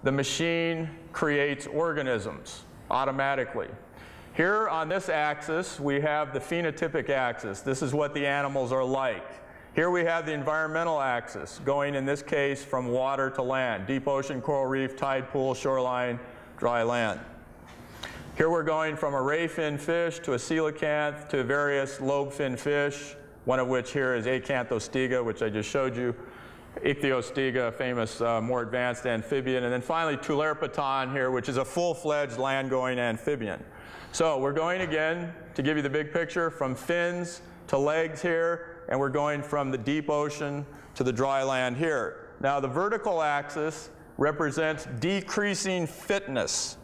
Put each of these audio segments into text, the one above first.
the machine creates organisms automatically. Here on this axis, we have the phenotypic axis. This is what the animals are like. Here we have the environmental axis, going in this case from water to land, deep ocean, coral reef, tide pool, shoreline, dry land. Here we're going from a ray fin fish to a coelacanth to various lobe fin fish, one of which here is Acanthostiga, which I just showed you, Ichthyostega, famous more advanced amphibian, and then finally Tularpaton here, which is a full-fledged land-going amphibian. So we're going again, to give you the big picture, from fins to legs here, and we're going from the deep ocean to the dry land here. Now the vertical axis represents decreasing fitness.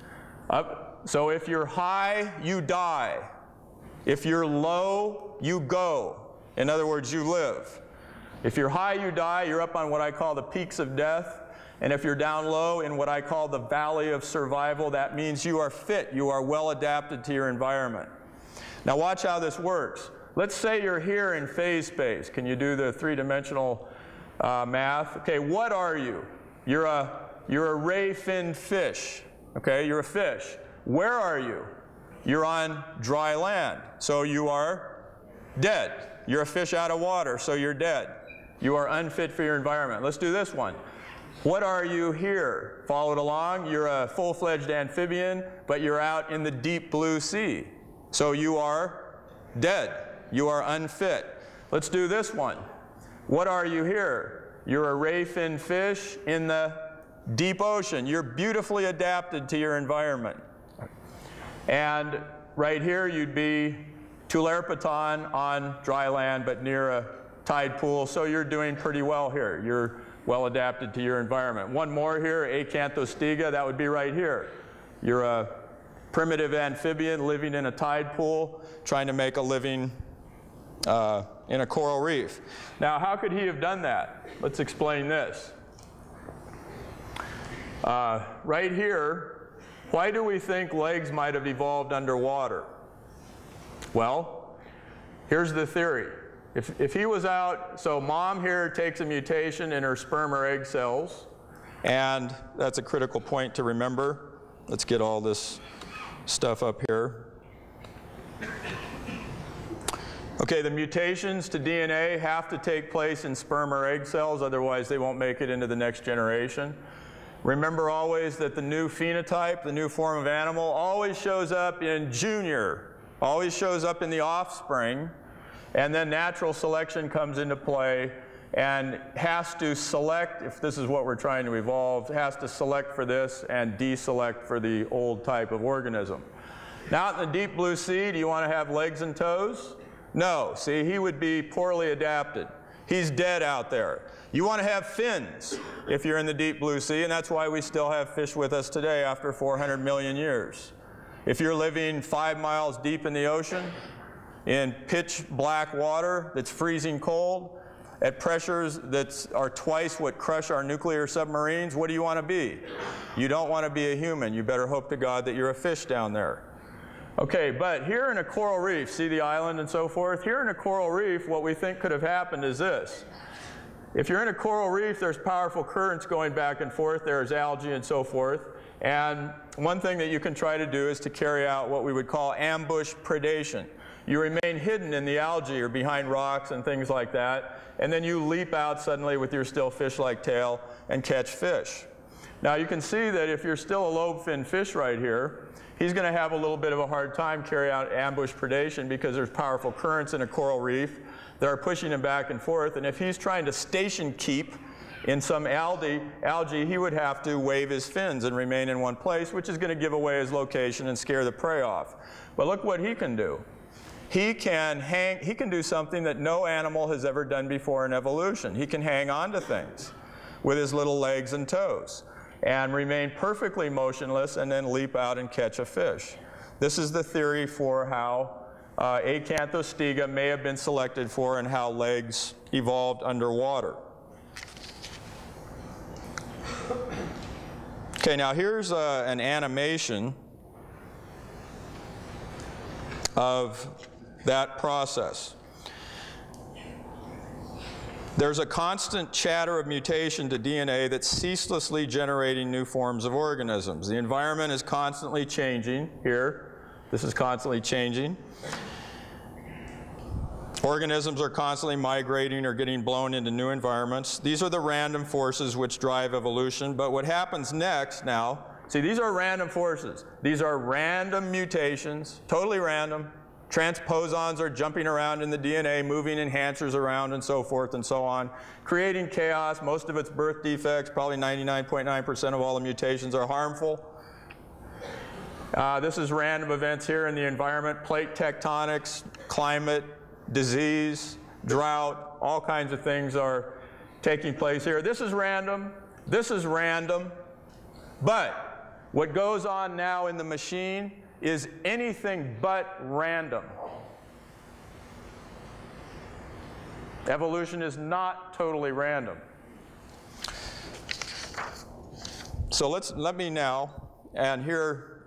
So if you're high, you die. If you're low, you go. In other words, you live. If you're high, you die. You're up on what I call the peaks of death. And if you're down low in what I call the valley of survival, that means you are fit. You are well adapted to your environment. Now watch how this works. Let's say you're here in phase space. Can you do the three-dimensional math? Okay, what are you? You're a ray fin fish. Okay, you're a fish. Where are you? You're on dry land, so you are dead. You're a fish out of water, so you're dead. You are unfit for your environment. Let's do this one. What are you here? Follow it along. You're a full-fledged amphibian, but you're out in the deep blue sea. So you are dead. You are unfit. Let's do this one. What are you here? You're a ray fin fish in the deep ocean. You're beautifully adapted to your environment. And right here you'd be Tularpaton on dry land, but near a tide pool, so you're doing pretty well here. You're well adapted to your environment. One more here, Acanthostega, that would be right here. You're a primitive amphibian living in a tide pool, trying to make a living in a coral reef. Now, how could he have done that? Let's explain this. Right here, why do we think legs might have evolved underwater? Well, here's the theory. If he was out, so mom here takes a mutation in her sperm or egg cells, and that's a critical point to remember. Let's get all this stuff up here. Okay, the mutations to DNA have to take place in sperm or egg cells, otherwise they won't make it into the next generation. Remember always that the new phenotype, the new form of animal, always shows up in junior, always shows up in the offspring. And then natural selection comes into play and has to select, if this is what we're trying to evolve, has to select for this and deselect for the old type of organism. Now out in the deep blue sea, do you want to have legs and toes? No. See, he would be poorly adapted. He's dead out there. You want to have fins if you're in the deep blue sea, and that's why we still have fish with us today after 400 million years. If you're living 5 miles deep in the ocean, in pitch black water that's freezing cold, at pressures that are twice what crush our nuclear submarines, what do you want to be? You don't want to be a human. You better hope to God that you're a fish down there. Okay, but here in a coral reef, see the island and so forth? Here in a coral reef, what we think could have happened is this. If you're in a coral reef, there's powerful currents going back and forth. There's algae and so forth. And one thing that you can try to do is to carry out what we would call ambush predation. You remain hidden in the algae or behind rocks and things like that, and then you leap out suddenly with your still fish-like tail and catch fish. Now you can see that if you're still a lobe-fin fish right here, he's going to have a little bit of a hard time carrying out ambush predation because there's powerful currents in a coral reef that are pushing him back and forth, and if he's trying to station keep in some algae, he would have to wave his fins and remain in one place, which is going to give away his location and scare the prey off. But look what he can do. He can do something that no animal has ever done before in evolution. He can hang on to things with his little legs and toes and remain perfectly motionless and then leap out and catch a fish. This is the theory for how Acanthostega may have been selected for and how legs evolved underwater. Okay, now here's an animation of that process. There's a constant chatter of mutation to DNA that's ceaselessly generating new forms of organisms. The environment is constantly changing here. This is constantly changing. Organisms are constantly migrating or getting blown into new environments. These are the random forces which drive evolution. But what happens next now, see, these are random forces. These are random mutations, totally random. Transposons are jumping around in the DNA, moving enhancers around and so forth and so on, creating chaos. Most of it's birth defects. Probably 99.9% of all the mutations are harmful. This is random events here in the environment, plate tectonics, climate, disease, drought, all kinds of things are taking place here. This is random. This is random. But what goes on now in the machine is anything but random. Evolution is not totally random. So let me now, and here,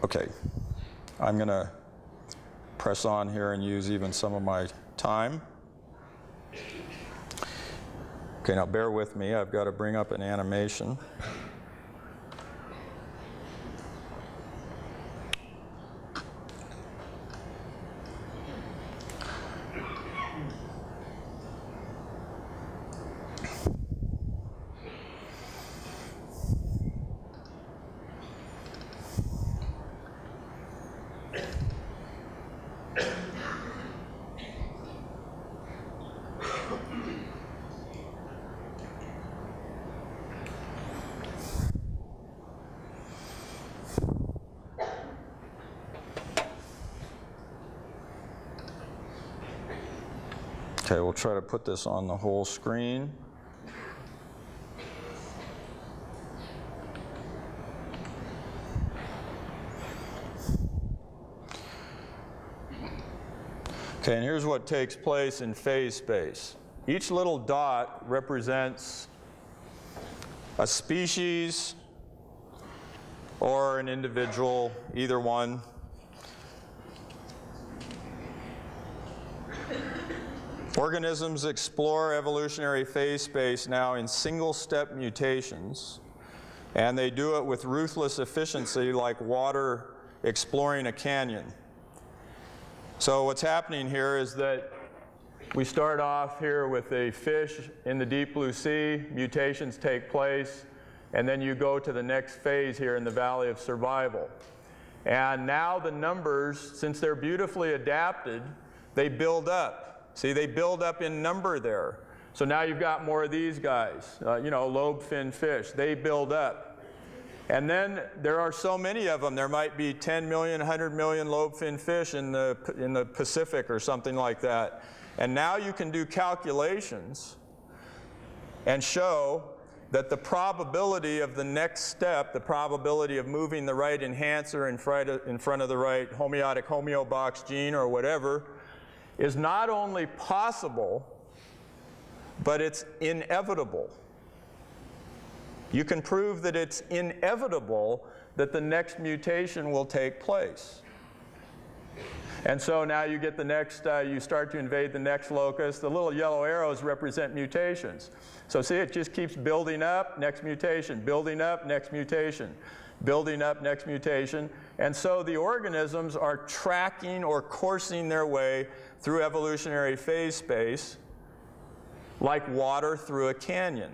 okay, I'm going to press on here and use even some of my time. Okay, now bear with me. I've got to bring up an animation. Okay, we'll try to put this on the whole screen. Okay, and here's what takes place in phase space. Each little dot represents a species or an individual, either one. Organisms explore evolutionary phase space now in single-step mutations, and they do it with ruthless efficiency like water exploring a canyon. So what's happening here is that we start off here with a fish in the deep blue sea, mutations take place, and then you go to the next phase here in the Valley of Survival. And now the numbers, since they're beautifully adapted, they build up. See, they build up in number there. So now you've got more of these guys, you know, lobe-fin fish. They build up. And then there are so many of them. There might be 10 million, 100 million lobe-fin fish in the Pacific or something like that. And now you can do calculations and show that the probability of the next step, the probability of moving the right enhancer in front of the right homeotic homeobox gene or whatever, is not only possible, but it's inevitable. You can prove that it's inevitable that the next mutation will take place. And so now you get the next, you start to invade the next locus. The little yellow arrows represent mutations. So see, it just keeps building up, next mutation, building up, next mutation, building up, next mutation. And so the organisms are tracking or coursing their way through evolutionary phase space like water through a canyon.